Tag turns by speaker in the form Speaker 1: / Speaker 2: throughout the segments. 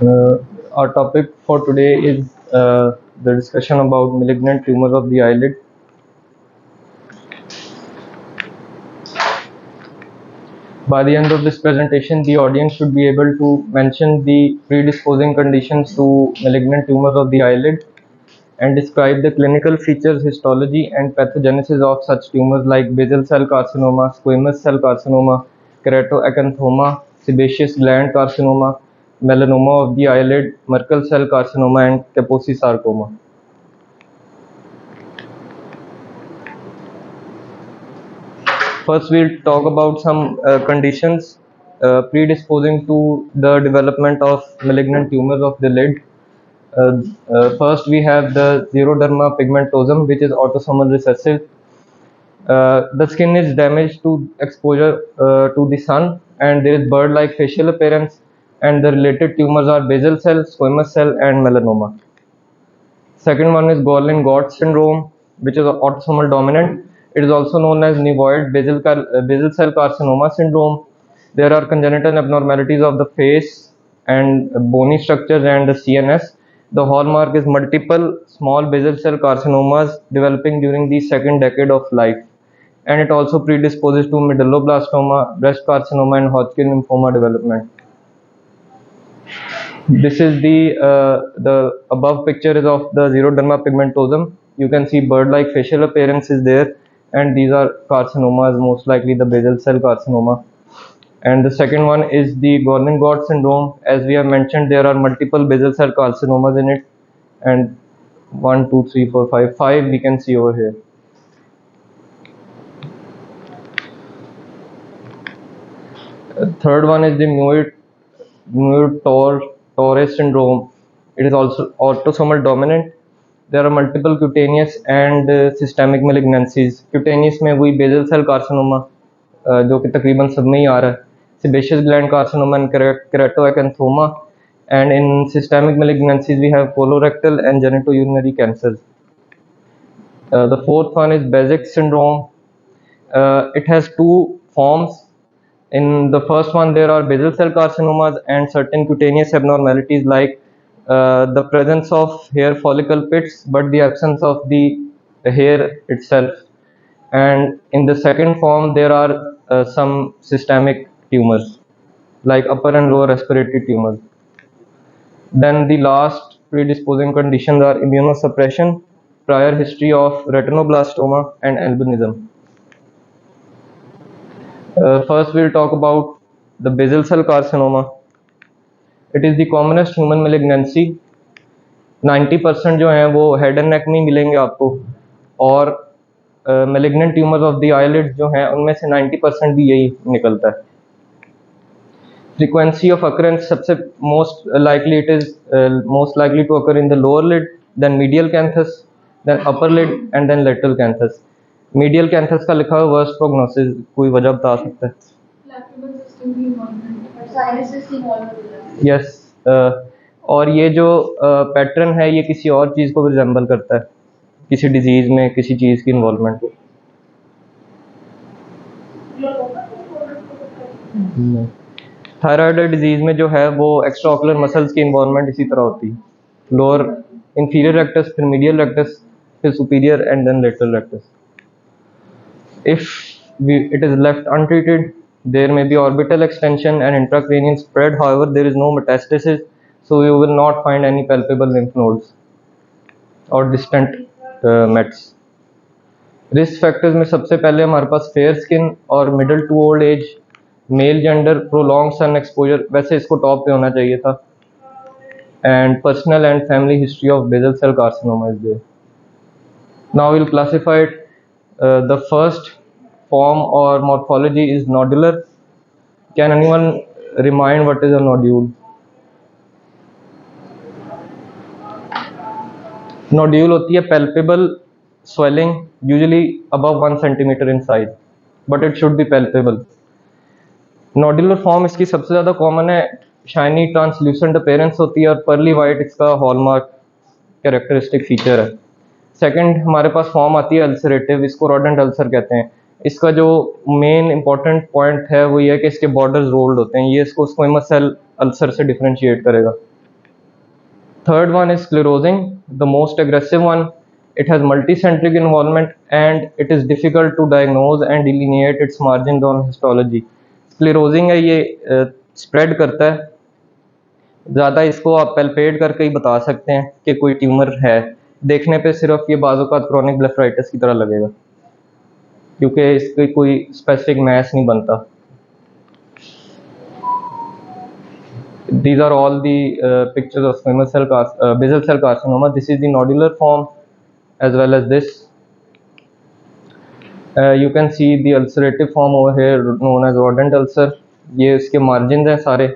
Speaker 1: Our topic for today is the discussion about malignant tumors of the eyelid. By the end of this presentation, the audience should be able to mention the predisposing conditions to malignant tumors of the eyelid and describe the clinical features, histology, and pathogenesis of such tumors like basal cell carcinoma, squamous cell carcinoma, keratoacanthoma, sebaceous gland carcinoma, melanoma of the eyelid, Merkel cell carcinoma, and Kaposi sarcoma. First, we'll talk about some conditions predisposing to the development of malignant tumors of the lid. First, we have the xeroderma pigmentosum, which is autosomal recessive. The skin is damaged to exposure to the sun, and there is bird-like facial appearance. And the related tumors are basal cell, squamous cell, and melanoma. Second one is Gorlin-Gott syndrome, which is autosomal dominant. It is also known as nevoid basal cell carcinoma syndrome. There are congenital abnormalities of the face and bony structures and the CNS. The hallmark is multiple small basal cell carcinomas developing during the second decade of life. And it also predisposes to medulloblastoma, breast carcinoma, and Hodgkin lymphoma development. This is the above picture is of the xeroderma pigmentosum. You can see bird-like facial appearance is there, and these are carcinomas, most likely the basal cell carcinoma. And the second one is the Gorlin-Gott syndrome. As we have mentioned, there are multiple basal cell carcinomas in it, and 1, 2, 3, 4, 5, 5 we can see over here. Third one is the Muir-Torre syndrome. It is also autosomal dominant. There are multiple cutaneous and systemic malignancies. Cutaneous में वही basal cell carcinoma जो कि तकरीबन सब में ही आ रहा है, sebaceous gland carcinoma and keratoacanthoma, and in systemic malignancies we have colorectal and genitourinary cancers. The fourth one is Bézic syndrome. It has two forms. In the first one, there are basal cell carcinomas and certain cutaneous abnormalities like the presence of hair follicle pits but the absence of the hair itself. And in the second form, there are some systemic tumors like upper and lower respiratory tumors. Then the last predisposing conditions are immunosuppression, prior history of retinoblastoma, and albinism. First, we'll talk about the basal cell carcinoma. It is the commonest human malignancy. 90% जो हैं वो head and neck में मिलेंगे आपको, और malignant tumors of the eyelids जो हैं उनमें से 90% भी यही निकलता है. Frequency of occurrence सबसे most likely to occur in the lower lid, then medial canthus, then upper lid, and then lateral canthus. Medial canthus का लिखा हुआ worst prognosis, कोई वजह बता सकता है? यस, और ये जो पैटर्न है ये किसी और चीज़ को रिजेंबल करता है, किसी डिजीज़ में किसी चीज़ की इन्वॉल्वमेंट. थायराइड डिजीज़ में जो है वो एक्स्ट्रा ऑकुलर मसल्स की इन्वॉल्वमेंट इसी तरह होती है. लोअर इंफीरियर रेक्टस, फिर मीडियल रेक्टस, फिर superior, and then lateral rectus. If it is left untreated, there may be orbital extension and intracranial spread. However, there is no metastasis, so you will not find any palpable lymph nodes or distant mets. Risk factors में सबसे पहले हमारे पास fair skin और middle to old age, male gender, prolonged sun exposure, वैसे इसको top पे होना चाहिए था, and personal and family history of basal cell carcinoma is there. Now we'll classify it. The first form or morphology is nodular. Can anyone remind what is a nodule? Nodule होती है palpable swelling, usually above 1 centimeter in size, but it should be palpable. Nodular form इसकी सबसे ज़्यादा common है, shiny translucent appearance होती है और pearly white इसका hallmark characteristic feature है. सेकेंड हमारे पास फॉर्म आती है अल्सरेटिव, इसको रोडेंट अल्सर कहते हैं. इसका जो मेन इंपॉर्टेंट पॉइंट है वो ये है कि इसके बॉर्डर्स रोल्ड होते हैं. ये इसको स्क्वेमस सेल अल्सर से डिफरेंशिएट करेगा. Third one is sclerosing, the most aggressive one. It has multicentric involvement and it is difficult to diagnose and delineate its margins on histology. Sclerosing है ये spread करता है, ज़्यादा इसको आप पैल्पेट करके ही बता सकते हैं कि कोई ट्यूमर है। देखने पे सिर्फ ये बाज़-औक़ात क्रॉनिक ब्लेफराइटिस की तरह लगेगा, क्योंकि इसकी कोई स्पेसिफिक मैस नहीं बनता। These are all the pictures of squamous cell basal cell carcinoma. This is the nodular form as well as this. You can see the ulcerative form over here known as rodent ulcer. ये इसके margins हैं सारे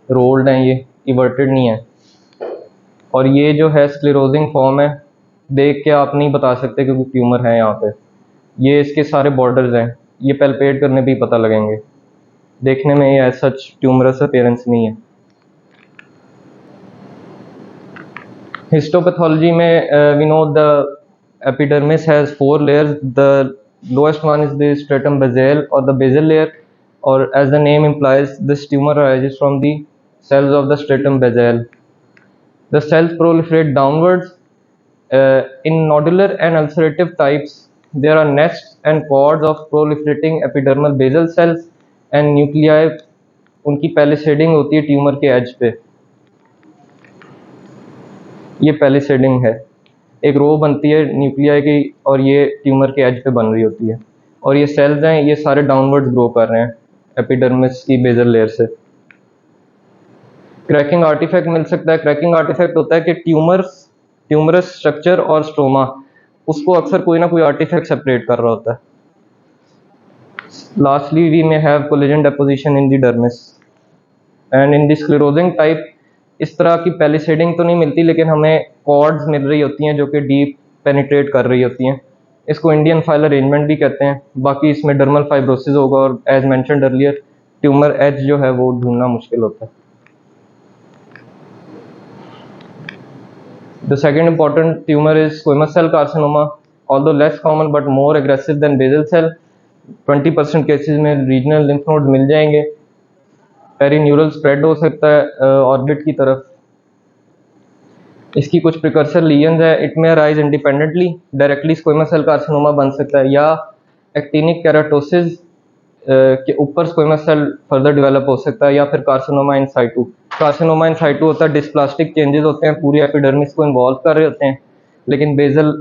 Speaker 1: rolled हैं, ये everted नहीं है। और ये जो है sclerosing form है, देख के आप नहीं बता सकते कि कोई ट्यूमर है यहाँ पे। ये इसके सारे borders हैं, ये palpate करने पे ही पता लगेंगे। देखने में ये as such ट्यूमरस appearance नहीं है। Histopathology में we know the epidermis has 4 layers. The lowest one is the stratum basale or the basal layer, or as the name implies, this tumor arises from the cells of the stratum basale. The cells proliferate downwards. In nodular and ulcerative types, there are nests and cords of proliferating epidermal basal cells and nuclei. उनकी पैलिसेडिंग होती है tumour के as पे। ये पैलिसेडिंग है, एक रो बनती है न्यूक्लियाई की और ये ट्यूमर के एज पे बन रही होती है, और ये सेल्स हैं, ये सारे डाउनवर्ड्स ग्रो कर रहे हैं एपिडर्मिस की बेजल लेयर से। क्रैकिंग आर्टिफैक्ट मिल सकता है। क्रैकिंग आर्टिफैक्ट होता है कि ट्यूमरस स्ट्रक्चर और स्ट्रोमा, उसको अक्सर कोई ना कोई आर्टिफैक्ट सेपरेट कर रहा होता है। Lastly we may have collagen deposition in the dermis and in the sclerosing type इस तरह की पैलिसेडिंग तो नहीं मिलती, लेकिन हमें कॉर्ड्स मिल रही होती हैं जो कि डीप पेनिट्रेट कर रही होती हैं। इसको इंडियन फाइल अरेंजमेंट भी कहते हैं। बाकी इसमें डर्मल फाइब्रोसिस होगा और as mentioned earlier tumour as जो है वो ढूंढना मुश्किल होता है। The second important tumor is squamous cell carcinoma, although less common but more aggressive than basal cell. 20% cases में रीजनल लिम्फ नोड मिल जाएंगे। पेरीन्यूरल स्प्रेड हो सकता है ऑर्बिट की तरफ। इसकी कुछ प्रिकर्सर लीजन्स है। It may arise independently, directly squamous cell carcinoma बन सकता है, या एक्टिनिक केराटोसिस के ऊपर स्क्वेमस सेल फर्दर डेवलप हो सकता है, या फिर कार्सिनोमा इन साइटू। कार्सिनोमा इन साइटू होता है डिस्प्लास्टिक चेंजेस होते हैं, पूरी एपिडर्मिस को इन्वॉल्व कर रहे होते हैं, लेकिन बेजल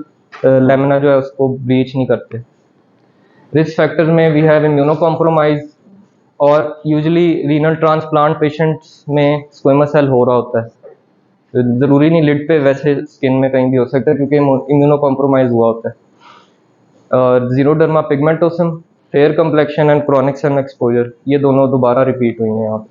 Speaker 1: लेमिना जो है उसको ब्रीच नहीं करते। रिस्क फैक्टर्स में वी हैव इम्यूनो कॉम्प्रोमाइज, और यूजुअली रीनल ट्रांसप्लांट पेशेंट्स में स्क्वेमस सेल हो रहा होता है। ज़रूरी नहीं लिड पे, वैसे स्किन में कहीं भी हो सकता है क्योंकि इम्यूनो कॉम्प्रोमाइज हुआ होता है। और xeroderma pigmentosum, fair complexion and chronic sun exposure, ये दोनों दोबारा रिपीट हुई हैं यहाँ पे।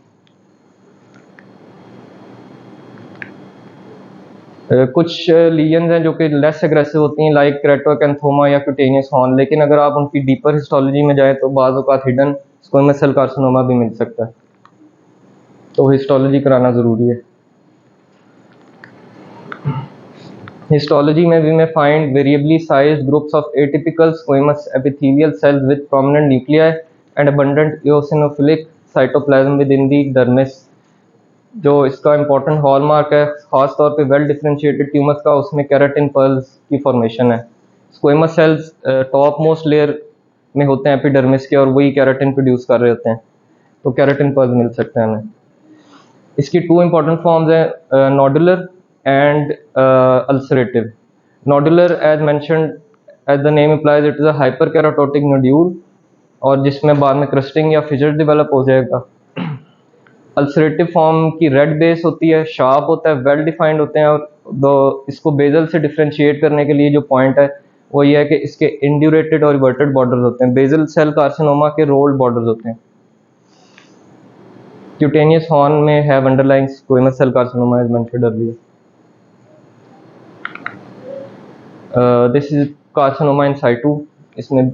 Speaker 1: कुछ लीजन्स हैं जो कि लेस एग्रेसिव होती हैं, लाइक केराटोएकेंथोमा या क्यूटेनियस हॉर्न, लेकिन अगर आप उनकी डीपर हिस्टोलॉजी में जाएं तो बाज़ औक़ात हिडन स्क्वेमस सेल कार्सिनोमा भी मिल सकता है, तो हिस्टोलॉजी कराना ज़रूरी है। Histology में we may find variably sized groups of atypical squamous epithelial cells with prominent nuclei and abundant eosinophilic cytoplasm within the dermis। जो इसका इम्पोर्टेंट हॉलमार्क है खास तौर पे वेल डिफरेंशिएटेड ट्यूमर्स का, उसमें केराटिन पर्ल्स की फॉर्मेशन है। Squamous cells top most layer में होते हैं एपिडर्मिस के, और वही केराटिन प्रोड्यूस कर रहे होते हैं, तो केराटिन पर्ल्स मिल सकते हैं हमें। इसकी टू इम्पोर्टेंट फॉर्म्स हैं, nodular and ulcerative. Nodular, as mentioned, as the name implies, it is a hyperkeratotic nodule, और जिसमें बाद में क्रस्टिंग या फिशर डेवलप हो जाएगा। अल्सरेटिव फॉर्म की रेड बेस होती है, शार्प होता है, वेल डिफाइंड होते हैं, और इसको बेजल से डिफ्रेंशिएट करने के लिए जो पॉइंट है वो ये है कि इसके इंड्यूरेटेड और रिवर्टेड बॉर्डर्स होते हैं। बेजल सेल कार्सिनोमा के रोल्ड बॉर्डर्स होते हैं। क्यूटेनियस हॉर्न में have underlying squamous cell carcinoma as mentioned earlier. This is carcinoma in situ. इसमें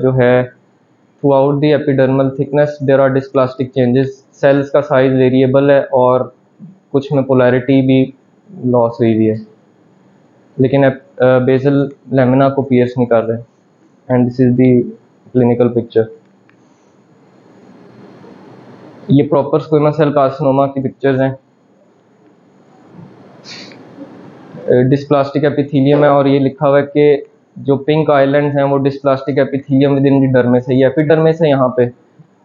Speaker 1: जो है throughout the epidermal thickness there are dysplastic changes. Cells का साइज वेरिएबल है और कुछ में पोलैरिटी भी लॉस हुई हुई है, लेकिन बेजल लेमिना को पियर्स नहीं कर रहे। And this is the clinical picture. ये प्रॉपर स्क्वेमस सेल कार्सिनोमा की पिक्चर्स हैं। डिस्प्लास्टिक एपिथीलियम है, और ये लिखा हुआ है कि जो पिंक आइलैंड्स हैं वो dysplastic epithelium with in the dermis है, ये एपिडर्मिस है यहाँ पे,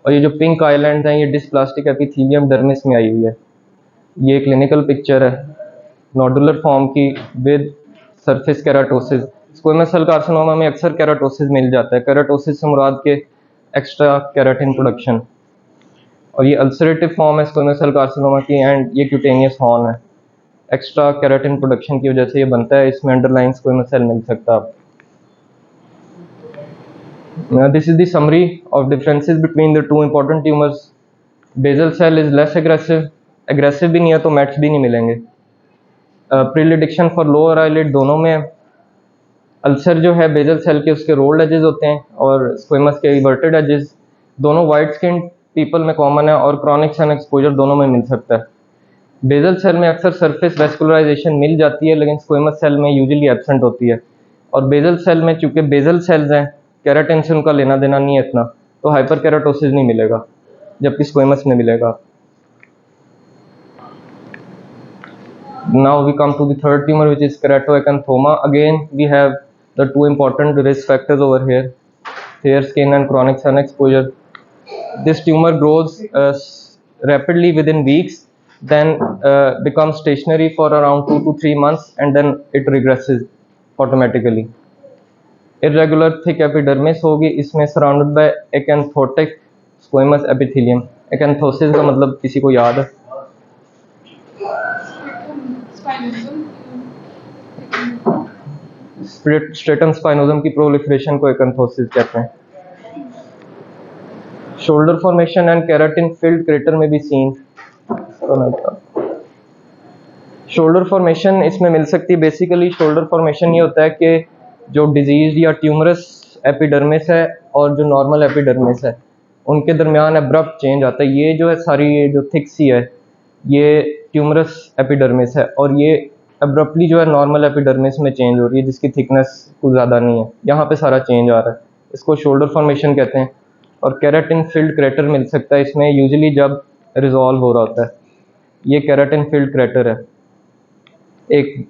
Speaker 1: और ये जो पिंक आइलैंड्स हैं ये डिस्प्लास्टिक एपिथीलियम डर्मिस में आई हुई है। ये क्लिनिकल पिक्चर है नोडुलर फॉर्म की with surface keratosis. Squamous cell carcinoma में अक्सर केराटोसिस मिल जाता है। केराटोसिस से मुराद के एक्स्ट्रा केराटिन प्रोडक्शन, और ये अल्सरेटिव फॉर्म है स्क्वेमस सेल कार्सिनोमा की, एंड ये क्यूटेनियस हॉर्न है। एक्स्ट्रा केराटिन प्रोडक्शन की वजह से ये बनता है, इसमें अंडरलाइन स्क्वेमस सेल मिल सकता है। This is the summary of differences between the two important tumors. Basal cell is less aggressive, aggressive भी नहीं है तो मैट्स भी नहीं मिलेंगे। प्रीलिडिक्शन फॉर लोअर आईलिड दोनों में है। अल्सर जो है बेजल सेल के उसके रोल्ड एजेस होते हैं, और स्क्वेमस के इवर्टेड एजेस, दोनों वाइट स्किन पीपल में कॉमन है, और क्रॉनिक सन एक्सपोजर दोनों में मिल सकता है। बेजल सेल में अक्सर सरफेस वेस्कुलराइजेशन मिल जाती है, लेकिन स्क्वेमस सेल में यूजुअली एब्सेंट होती है। और बेजल सेल में चूंकि बेजल सेल्स हैं, केराटिन से उनका लेना देना नहीं है इतना, तो हाइपर केराटोसिस नहीं मिलेगा, जबकि स्क्वेमस में मिलेगा। Now we come to the third tumor, which is keratoacanthoma. Again, we have the two important risk factors over here: fair skin and chronic sun exposure. This tumor grows rapidly within weeks, then becomes stationary for around 2 to 3 months, and then it regresses automatically. Irregular thick epidermis होगी इसमें, surrounded by acanthotic squamous epithelium. Acanthosis का मतलब किसी को याद है? Stratum स्पाइनोजम की proliferation को एकंथोसिस कहते हैं। Shoulder formation and keratin field crater में भी सीन। शोल्डर फॉर्मेशन इसमें मिल सकती है। बेसिकली शोल्डर फॉर्मेशन ये होता है कि जो डिजीज या ट्यूमरस एपिडर्मिस है और जो नॉर्मल एपिडर्मिस है उनके दरमियान अब्रप्ट चेंज आता है। ये जो है सारी ये जो थिक सी है ये ट्यूमरस एपिडर्मिस है, और ये अब्रप्टली जो है नॉर्मल एपिडर्मिस में चेंज हो रही है, जिसकी थिकनेस कुछ ज़्यादा नहीं है। यहाँ पे सारा चेंज आ रहा है, इसको शोल्डर फॉर्मेशन कहते हैं। और केराटिन फिल्ड क्रेटर मिल सकता है इसमें, यूजुअली जब रिजॉल्व हो रहा होता है। ये केराटिन फिल्ड क्रेटर है, एक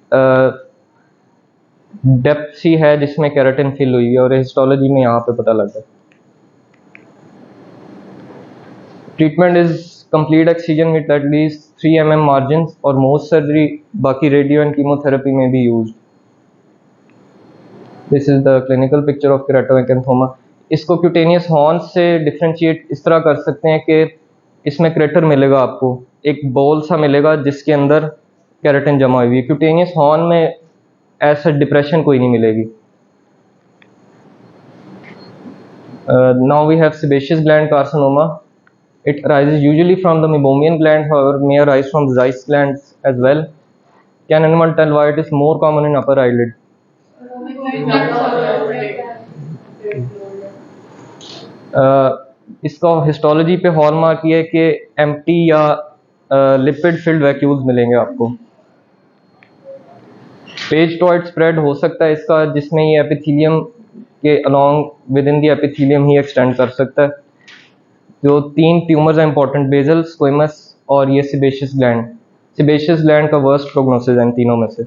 Speaker 1: डेप्थ सी है जिसमें केराटिन फिल हुई है, और हिस्टोलॉजी में यहाँ पे पता लगता है। Treatment is complete excision with at least 3 mm margins, और मोस्ट सर्जरी, बाकी रेडियो एंड कीमोथेरेपी में भी use. This is the clinical picture of keratoacanthoma. इसको क्यूटेनियस हॉर्न से डिफ्रेंशिएट इस तरह कर सकते हैं कि इसमें क्रेटर मिलेगा, आपको एक बॉल सा मिलेगा जिसके अंदर केराटिन जमा हुई है। क्यूटेनियस हॉर्न में ऐसा डिप्रेशन कोई नहीं मिलेगी। Now we have sebaceous gland carcinoma. It arises usually from the meibomian gland, however may arise from the Zeiss glands as well. Can anyone tell why it is more common in upper eyelid? इसका histology पे hallmark ये है कि empty या lipid field vacuoles मिलेंगे आपको। पेजटॉइड spread हो सकता है इसका, जिसमें ये एपिथेलियम के along with in the epithelium he extend कर सकता है। जो 3 ट्यूमर्स हैं इंपॉर्टेंट, बेजल, स्क्वेमस और ये सेबेशियस ग्लैंड। सेबेशियस ग्लैंड का वर्स्ट प्रोग्नोसिस है इन तीनों में से।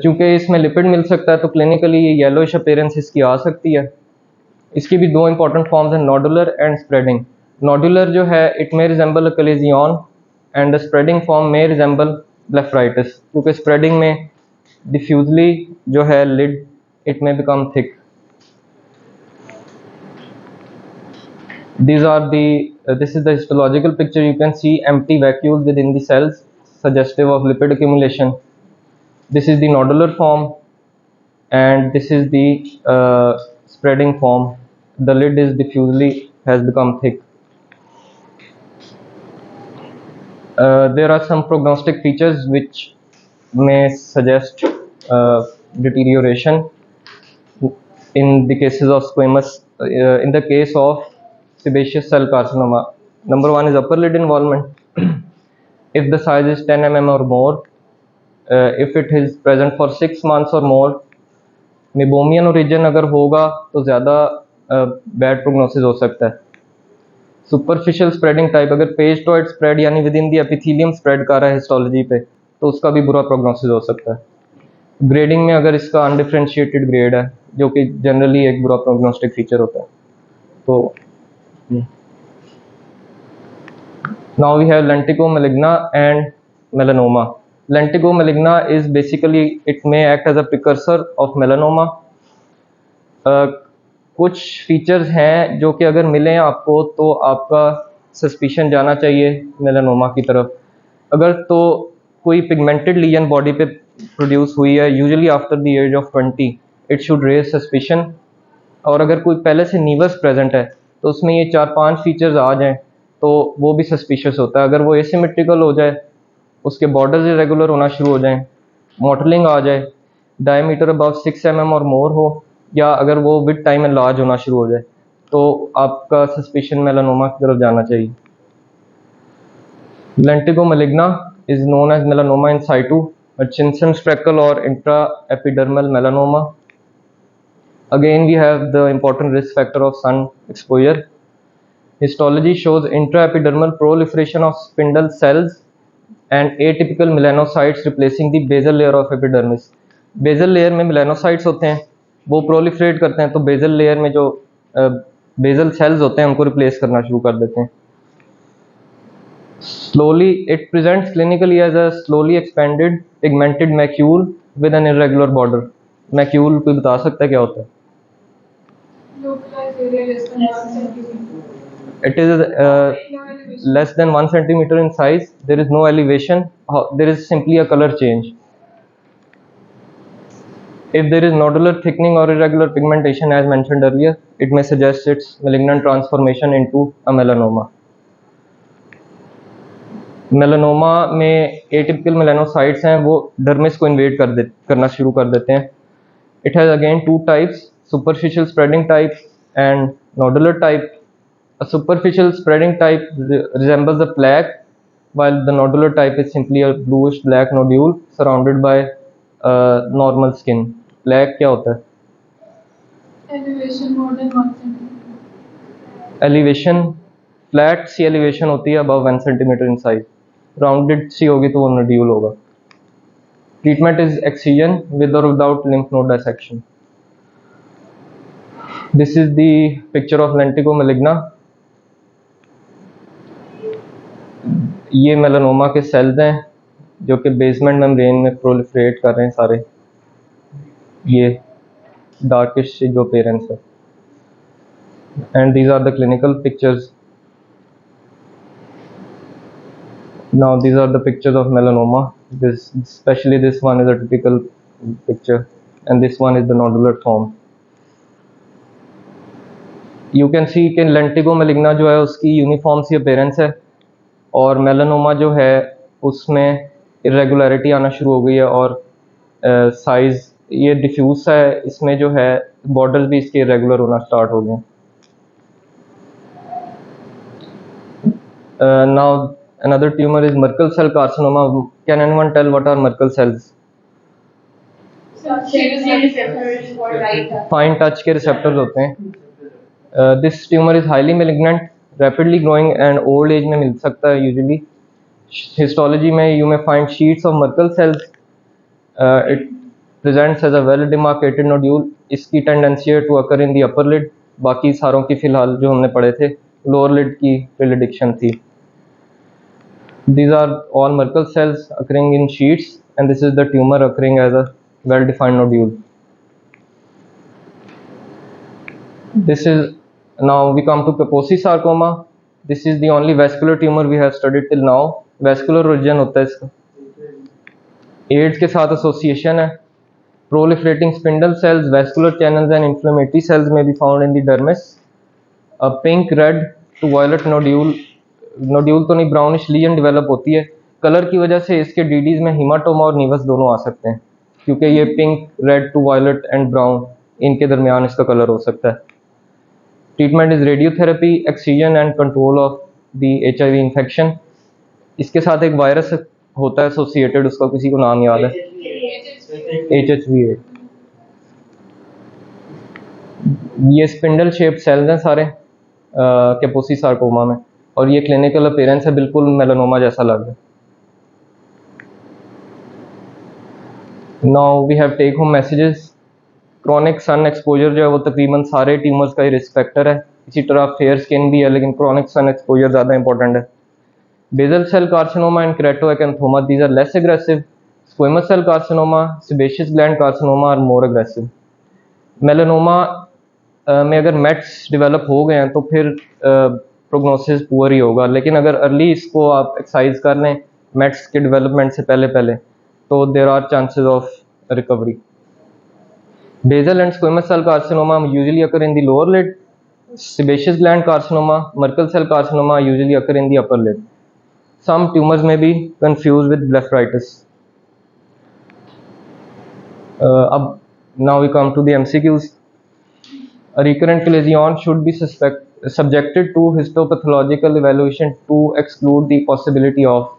Speaker 1: चूंकि इसमें लिपिड मिल सकता है तो क्लिनिकली ये येलोइश अपीयरेंस इसकी आ सकती है। इसकी भी 2 इंपॉर्टेंट फॉर्म्स हैं, नोडुलर एंड स्प्रेडिंग। नोडुलर जो है it may resemble a chalazion, and the spreading form may resemble blepharitis, क्योंकि स्प्रेडिंग में डिफ्यूजली जो है lid it may become thick. These are the this is the histological picture. You can see empty vacuoles within the cells, suggestive of lipid accumulation. This is the nodular form, and this is the spreading form. The lid is diffusely has become thick. There are some prognostic features which may suggest deterioration in the cases of squamous. In the case of sebaceous cell carcinoma, number 1 is upper lid involvement. If the size is 10 mm or more, if it is present for 6 months or more, meibomian origin अगर होगा तो ज़्यादा bad prognosis हो सकता है। Superficial spreading type, अगर page टॉइड spread यानी with in the epithelium spread कर रहा है हिस्टोलॉजी पे, तो उसका भी बुरा प्रोग्नोसिस हो सकता है। ग्रेडिंग में अगर इसका अनडिफरेंशिएटेड ग्रेड है, जो कि जनरली एक बुरा प्रोग्नोस्टिक फीचर होता है। तो now we have lentigo maligna and melanoma. Lentigo maligna is basically, it may act as a precursor of melanoma. कुछ फीचर्स हैं जो कि अगर मिलें आपको तो आपका सस्पिशन जाना चाहिए मेलानोमा की तरफ। अगर तो कोई पिगमेंटेड लीजन बॉडी पे प्रोड्यूस हुई है usually after the age of 20, it should raise suspicion. और अगर कोई पहले से नीवस प्रेजेंट है तो उसमें ये 4-5 फीचर्स आ जाएं तो वो भी सस्पिशियस होता है। अगर वो एसिमेट्रिकल हो जाए, उसके बॉर्डर्स इरेगुलर होना शुरू हो जाएं, मॉटलिंग आ जाए, डायमीटर अबव 6 mm और मोर हो, या अगर वो विद टाइम एनलार्ज होना शुरू हो जाए, तो आपका सस्पिशन मेलानोमा की तरफ जाना चाहिए। Lentigo maligna is known as melanoma in situ, Hutchinson's freckle और intra epidermal melanoma. Again, we have the important risk factor of sun exposure. Histology shows intraepidermal proliferation of spindle cells and atypical melanocytes replacing the basal layer of epidermis. Basal layer में melanocytes होते हैं, वो proliferate करते हैं, तो basal layer में जो basal cells होते हैं उनको replace करना शुरू कर देते हैं। Slowly, it presents clinically as a slowly expanded pigmented macule with an irregular border. Macule कोई बता सकता है क्या होता है? It is less than 1 centimeter in size. There is no elevation. There is simply a color change. If there is nodular thickening or irregular pigmentation as mentioned earlier, it may suggest its malignant transformation into a melanoma. Melanoma में atypical melanocytes हैं, वो dermis को invade करना शुरू कर देते हैं. It has again two types, superficial spreading type and nodular type. A superficial spreading type resembles a plaque, while the nodular type is simply a bluish black nodule surrounded by normal skin. Plaque क्या होता है?
Speaker 2: Elevation more than 1 centimeter.
Speaker 1: Elevation, flat सी elevation होती है above 1 centimeter in size. Rounded सी होगी तो वो nodule होगा. Treatment is excision with or without lymph node dissection. This is the picture of lentigo maligna. ये मेलानोमा के सेल्स हैं जो कि बेसमेंट मेम्ब्रेन में प्रोलिफरेट कर रहे हैं सारे। ये डार्किश जो पेरेंट्स है, and these are the clinical pictures. Now these are the pictures of melanoma. This especially this one is a typical picture and this one is the nodular form. You can see कि lentigo मेलिग्ना जो है उसकी uniform सी appearance है, और melanoma जो है उसमें irregularity आना शुरू हो गई है, और साइज़ ये डिफ्यूज है, इसमें जो है बॉर्डर्स भी इसके इरेगुलर होना स्टार्ट हो गए। Now another tumour is Merkel cell carcinoma. Can anyone tell what are Merkel cells? Fine touch के रिसेप्टर्स होते हैं। This tumour is highly malignant, rapidly growing and old age में मिल सकता है यूजुअली। हिस्टोलॉजी में you may find sheets of Merkel cells. It presents as a well demarcated nodule. इसकी tendency है to occur in the upper lid. बाकी सारों की फिलहाल जो हमने पढ़े थे लोअर लिड की प्रिडिक्शन थी। These are all Merkel cells occurring in sheets, and this is the tumor occurring as a well-defined nodule. This is, now we come to Kaposi sarcoma. This is the only vascular tumor we have studied till now. Vascular origin होता है इसका, AIDS के साथ association है। Proliferating spindle cells, vascular channels and inflammatory cells may be found in the dermis. A pink, red to violet nodule तो नहीं, brownish legion develop होती है। कलर की वजह से इसके डीडीज में हीमाटोमा और नीवस दोनों आ सकते हैं, क्योंकि ये pink, red to violet and brown, इनके दरमियान इसका कलर हो सकता है। Treatment is radiotherapy, excision and control of the HIV infection. इसके साथ एक वायरस होता है एसोसिएटेड, उसका किसी को नाम याद है? HHV। ये स्पिंडल शेप्ड सेल्स हैं सारे, कैपोसी सार्कोमा में, और ये क्लिनिकल अपीयरेंस है बिल्कुल मेलानोमा जैसा लग रहा है। Now we have take home messages. Chronic sun exposure जो है वो तकरीबन सारे ट्यूमर्स का ही रिस्क फैक्टर है। इसी तरह फेयर स्किन भी है, लेकिन क्रॉनिक सन एक्सपोजर ज़्यादा इंपॉर्टेंट है। Basal cell carcinoma and keratoacanthoma, these are less aggressive. Squamous cell carcinoma, sebaceous gland carcinoma are more aggressive. Melanoma में अगर मेट्स डेवलप हो गए हैं तो फिर प्रोग्नोसिस पुअर ही होगा, लेकिन अगर अर्ली इसको आप एक्सरसाइज कर लें मेट्स के डेवलपमेंट से पहले पहले, तो there are chances of recovery. Basal and squamous cell carcinoma usually occur in the lower lid. Sebaceous gland carcinoma, Merkel cell carcinoma usually occur in the upper lid. Some tumors may be confused with blepharitis. Now we come to the MCQs. A recurrent lesion should be subjected to histopathological evaluation to exclude the possibility of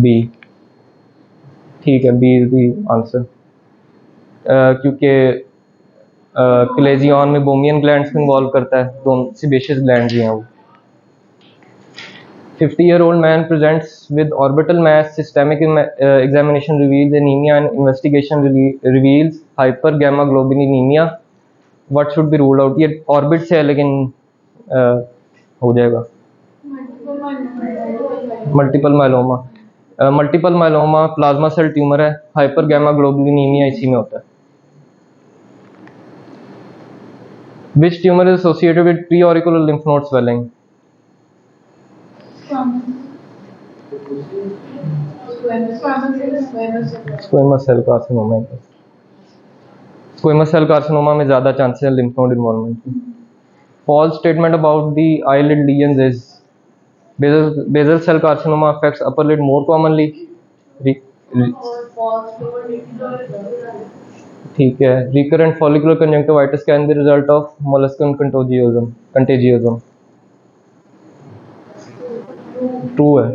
Speaker 1: B. ठीक है, B is the answer. क्योंकि Claisen में बोमियन glands को involve करता है, दोनों sebaceous glands ही हैं वो। 50-year-old man presents with orbital mass, systemic examination reveals anemia and investigation reveals hypergammaglobulinemia. What should be ruled out? ये ऑर्बिट से है, लेकिन हो जाएगा multiple myeloma. Multiple myeloma plasma cell tumour है, हाइपरगैमाग्लोबुलिनीमिया इसी में होता है। Which tumor is associated with preauricular lymph node swelling? Squamous cell carcinoma। Squamous cell carcinoma में ज़्यादा चांसेस है lymph node involvement की। False statement about the eyelid lesions is basal cell carcinoma affects upper lid more commonly. ठीक है, recurrent follicular conjunctivitis can be result of molluscum contagiosum। True है।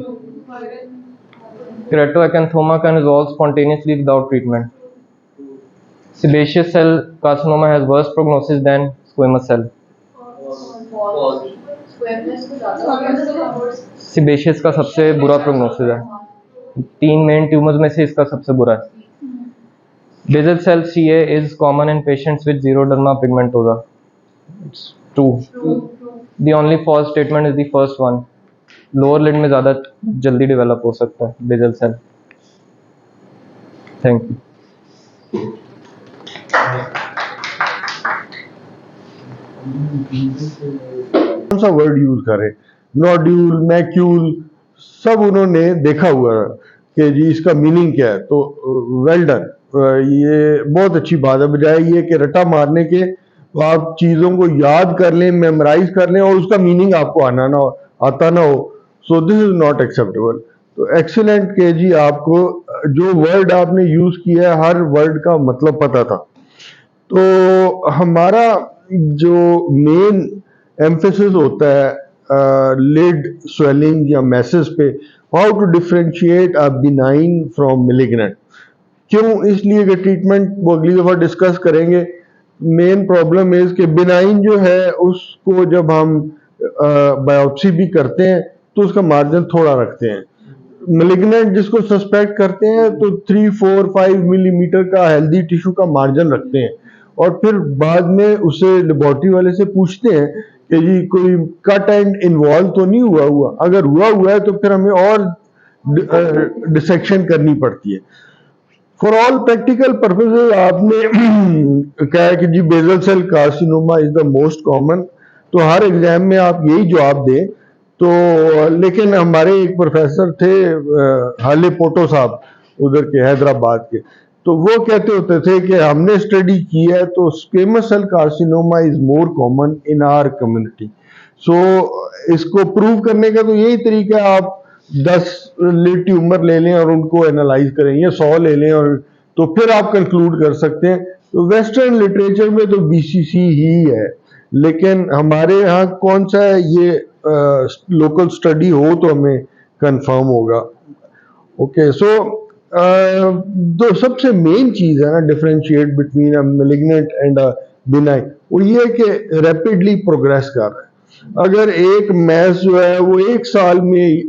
Speaker 1: Keratoacanthoma can resolve spontaneously without treatment. Sebaceous cell carcinoma has worse prognosis than squamous cell। Sebaceous का सबसे बुरा prognosis है, 3 main tumours में से इसका सबसे बुरा है। Basal cell CA is common in patients with xeroderma pigmentosa. It's true. The only false statement is the first one. Lower lid में ज़्यादा जल्दी डेवलप हो सकता है basal cell। Thank you.
Speaker 3: कौन सा वर्ड यूज करें, नोड्यूल, मैक्यूल, सब उन्होंने देखा हुआ है कि जी इसका मीनिंग क्या है। तो वेल डन, ये बहुत अच्छी बात है। बजाय ये कि रटा मारने के तो आप चीज़ों को याद कर लें, मेमोराइज कर लें और उसका मीनिंग आपको आता ना हो। So this is not acceptable. तो एक्सीलेंट के जी, आपको जो वर्ड आपने यूज किया है हर वर्ड का मतलब पता था। तो हमारा जो मेन एम्फेसिस होता है लिड स्वेलिंग या मैसेस पे, how to differentiate a benign from malignant. क्यों? इसलिए कि ट्रीटमेंट वो अगली दफा डिस्कस करेंगे। मेन प्रॉब्लम इज कि बिनाइन जो है उसको जब हम बायोप्सी भी करते हैं तो उसका मार्जिन थोड़ा रखते हैं। मैलिग्नेंट जिसको सस्पेक्ट करते हैं तो 3, 4, 5 मिलीमीटर का हेल्दी टिश्यू का मार्जिन रखते हैं, और फिर बाद में उसे लेबोरेटरी वाले से पूछते हैं कि जी कोई कट एंड इन्वॉल्व तो नहीं हुआ। अगर हुआ है तो फिर हमें और डिसेक्शन करनी पड़ती है। फॉर ऑल प्रैक्टिकल पर्पसेस आपने कहा कि जी basal cell carcinoma is the most common, तो हर एग्जाम में आप यही जवाब दें। तो लेकिन हमारे एक प्रोफेसर थे हाले पोटो साहब, उधर के हैदराबाद के, तो वो कहते होते थे कि हमने स्टडी की है तो squamous cell carcinoma is more common in our community. So इसको प्रूव करने का तो यही तरीका है, आप 10 लिड ट्यूमर ले लें और उनको एनालाइज करें, या 100 ले लें, और तो फिर आप कंक्लूड कर सकते हैं। तो वेस्टर्न लिटरेचर में तो बीसीसी ही है, लेकिन हमारे यहाँ कौन सा है ये लोकल स्टडी हो तो हमें कंफर्म होगा। ओके, सो दो सबसे मेन चीज है ना differentiate between a malignant and a benign, वो ये कि रैपिडली प्रोग्रेस कर रहा है। अगर एक मैस जो है वो 1 साल में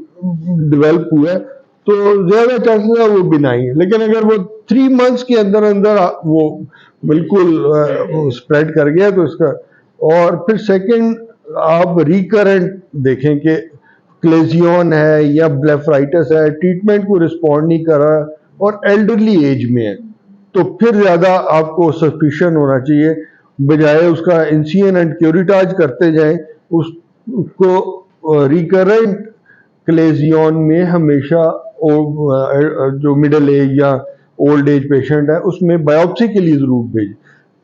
Speaker 3: डेवलप हुआ है तो ज्यादा चांसेस है वो बिनाइन है, लेकिन अगर वो 3 मंथ्स के अंदर अंदर वो बिल्कुल स्प्रेड कर गया तो इसका। और फिर सेकंड आप रिकरेंट देखें कि क्लेजियन है या ब्लेफराइटिस है, ट्रीटमेंट को रिस्पॉन्ड नहीं कर रहा और एल्डरली एज में है, तो फिर ज्यादा आपको सस्पिशन होना चाहिए, बजाय उसका इंसियन एंड क्यूरिटाज करते जाएं। उसको रिकरेंट क्लेजियन में हमेशा जो मिडिल एज या ओल्ड एज पेशेंट है उसमें बायोप्सी के लिए जरूर भेजें।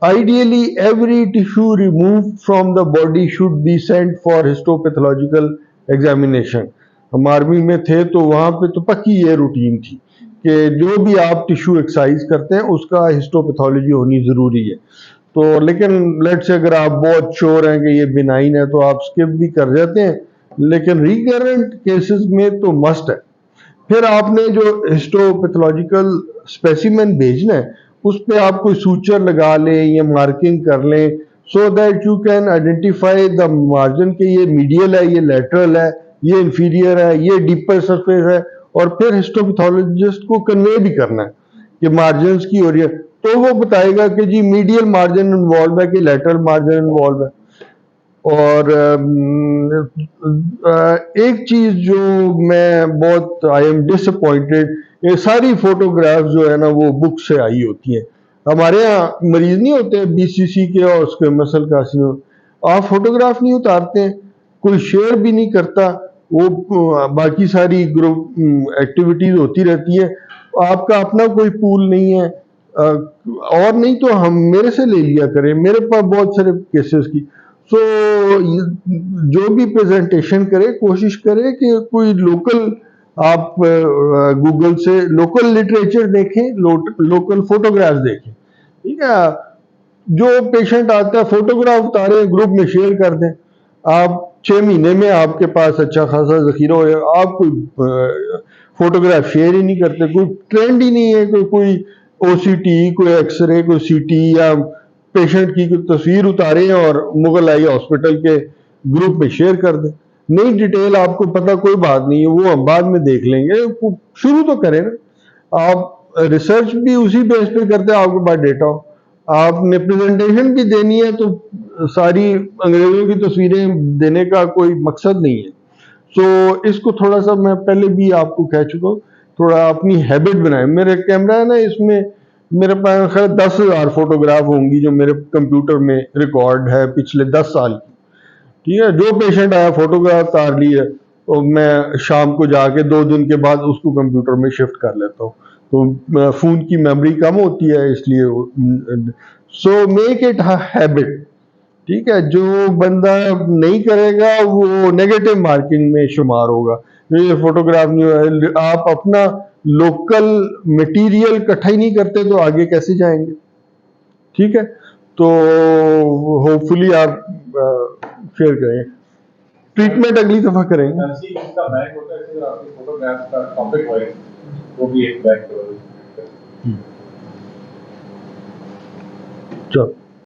Speaker 3: Ideally every tissue remove from the body should be sent for histopathological examination. हम आर्मी में थे तो वहां पे तो पक्की ये रूटीन थी कि जो भी आप टिश्यू एक्सरसाइज करते हैं उसका हिस्टोपैथोलॉजी होनी जरूरी है। तो लेकिन लेट से अगर आप बहुत श्योर हैं कि ये बिनाइन है तो आप स्किप भी कर जाते हैं, लेकिन रिकरेंट केसेस में तो मस्ट है। फिर आपने जो हिस्टोपैथोलॉजिकल स्पेसिमेन भेजना है उस पे आप कोई सूचर लगा लें या मार्किंग कर लें, so that you can identify the margin के ये मीडियल है, ये लेटरल है, ये इंफीरियर है, ये डीपर सरफेस है। और फिर हिस्टोपैथोलॉजिस्ट को कन्वे भी करना है कि मार्जिन की हो रही है, तो वो बताएगा कि जी मीडियल मार्जिन इन्वॉल्व है कि लेटरल मार्जिन इन्वॉल्व है। और एक चीज जो मैं बहुत आई एम डिसअपॉइंटेड, ये सारी फोटोग्राफ जो है ना वो बुक से आई होती हैं। हमारे यहाँ मरीज नहीं होते बीसीसी के और उसके मसल कार्सिनोम, आप फोटोग्राफ नहीं उतारते हैं, कोई शेयर भी नहीं करता, वो बाकी सारी ग्रुप एक्टिविटीज होती रहती है, आपका अपना कोई पूल नहीं है। और नहीं तो हम मेरे से ले लिया करें, मेरे पास बहुत सारे केसेस की। सो जो भी प्रेजेंटेशन करे कोशिश करे कि कोई लोकल, आप गूगल से लोकल लिटरेचर देखें, लोकल फोटोग्राफ देखें, ठीक है। जो पेशेंट आता है फोटोग्राफ उतारे ग्रुप में शेयर कर दें। आप 6 महीने में आपके पास अच्छा खासा जखीरा हो, आप कोई फोटोग्राफ शेयर ही नहीं करते, कोई ट्रेंड ही नहीं है, कोई ओसीटी, कोई एक्सरे, कोई सीटी या पेशेंट की कोई तस्वीर उतारे और मुगल आई हॉस्पिटल के ग्रुप में शेयर कर दें। नई डिटेल आपको पता कोई बात नहीं है, वो हम बाद में देख लेंगे, शुरू तो करें ना। आप रिसर्च भी उसी बेस पे करते हैं, आपके पास डेटा हो, आपने प्रेजेंटेशन भी देनी है तो सारी अंग्रेजों की तस्वीरें देने का कोई मकसद नहीं है। सो इसको थोड़ा सा मैं पहले भी आपको कह चुका हूँ, थोड़ा अपनी हैबिट बनाए। मेरे कैमरा है ना, इसमें मेरे पास खैर 10,000 फोटोग्राफ होंगी जो मेरे कंप्यूटर में रिकॉर्ड है पिछले 10 साल की, ठीक है। जो पेशेंट आया फोटोग्राफ उतार ली है तो मैं शाम को जाके 2 दिन के बाद उसको कंप्यूटर में शिफ्ट कर लेता हूँ, तो फोन की मेमोरी कम होती है इसलिए। सो मेक इट हैबिट, ठीक है। जो बंदा नहीं करेगा वो नेगेटिव मार्किंग में शुमार होगा। ये फोटोग्राफ नहीं है, आप अपना लोकल मटेरियल इकट्ठा ही नहीं करते तो आगे कैसे जाएंगे, ठीक है। तो होपफुली आप शेयर करें, ट्रीटमेंट अगली दफा करेंगे।
Speaker 4: एमसी इसका बैक होता है, फिर आपके फोटोग्राफ्स का टॉपिक वाइज वो भी एक बैक करो।
Speaker 3: चलो।